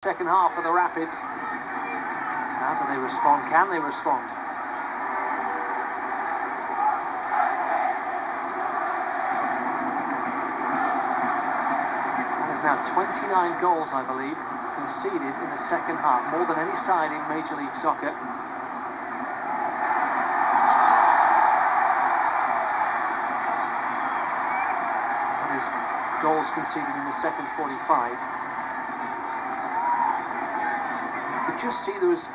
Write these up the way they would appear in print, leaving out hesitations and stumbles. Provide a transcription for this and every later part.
Second half of the Rapids. How do they respond? Can they respond? That is now 29 goals, I believe, conceded in the second half, more than any side in Major League Soccer. That is goals conceded in the second 45. Just see there was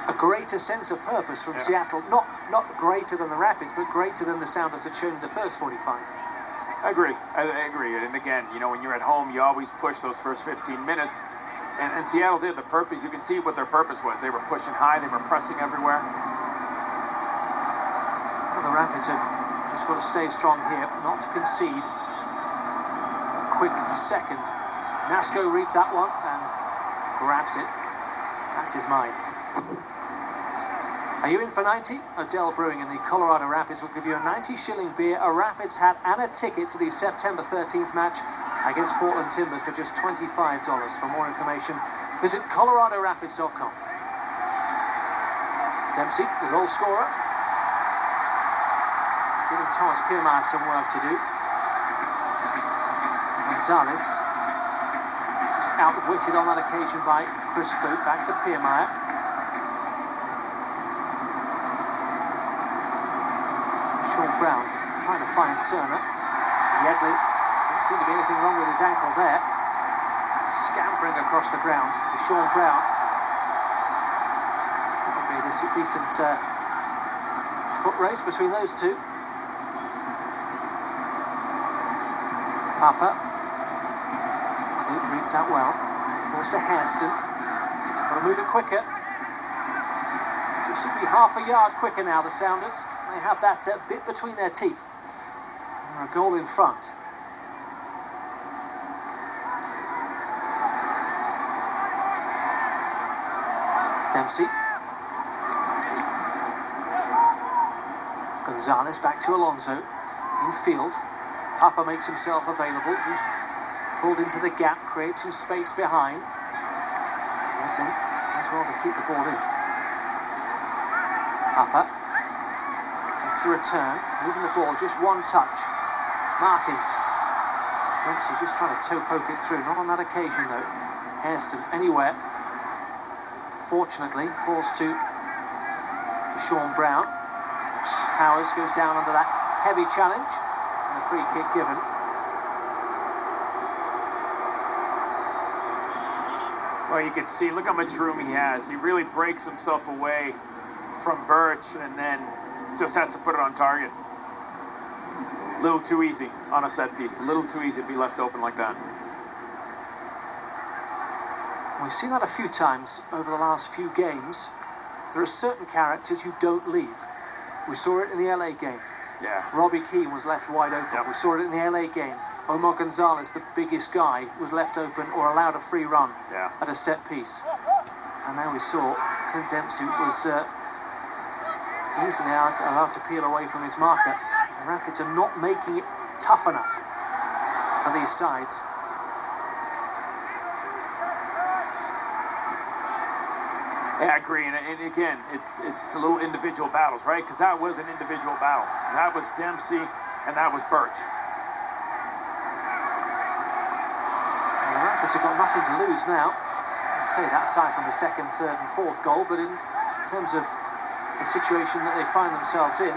a greater sense of purpose from Seattle, not greater than the Rapids, but greater than the Sounders had shown in the first 45. I agree. And again, you know, when you're at home, you always push those first 15 minutes. And Seattle did the purpose. You can see what their purpose was. They were pushing high. They were pressing everywhere. Well, the Rapids have just got to stay strong here, not to concede. A quick second. Nasco reads that one and grabs it. That is mine. Are you in for 90? Odell Brewing and the Colorado Rapids will give you a 90-shilling beer, a Rapids hat and a ticket to the September 13th match against Portland Timbers for just $25. For more information, visit coloradorapids.com. Dempsey, the goal scorer, giving Thomas Piermaier some work to do. Gonzalez outwitted on that occasion by Chris Clute. Back to Piermaier. Sean Brown just trying to find Cerner. Yedlin, didn't seem to be anything wrong with his ankle there. Scampering across the ground to Sean Brown. That would be this decent foot race between those two. Papa. Clute reads that well. Forced to Hairston. Got to move it quicker. Just should be half a yard quicker now, the Sounders. They have that bit between their teeth. They're a goal in front. Dempsey. Gonzalez back to Alonso. In field. Papa makes himself available. Just pulled into the gap, creates some space behind. Yedlin does well to keep the ball in. Papa gets the return, moving the ball just one touch. Martins. Dempsey just trying to toe poke it through, not on that occasion though. Hairston anywhere. Fortunately, falls to Sean Brown. Powers goes down under that heavy challenge, and a free kick given. Well, you can see, look how much room he has. He really breaks himself away from Birch and then just has to put it on target. A little too easy on a set piece. A little too easy to be left open like that. We've seen that a few times over the last few games. There are certain characters you don't leave. We saw it in the LA game. Yeah. Robbie Keane was left wide open. Yep. We saw it in the LA game. Omar Gonzalez, the biggest guy, was left open or allowed a free run at a set piece. And now we saw Clint Dempsey was easily allowed to peel away from his marker. The Rapids are not making it tough enough for these sides. Yeah, I agree. And again, it's the little individual battles, right? Because that was an individual battle. That was Dempsey and that was Birch. The Rapids have got nothing to lose now. I'd say that aside from the second, third and fourth goal, but in terms of the situation that they find themselves in,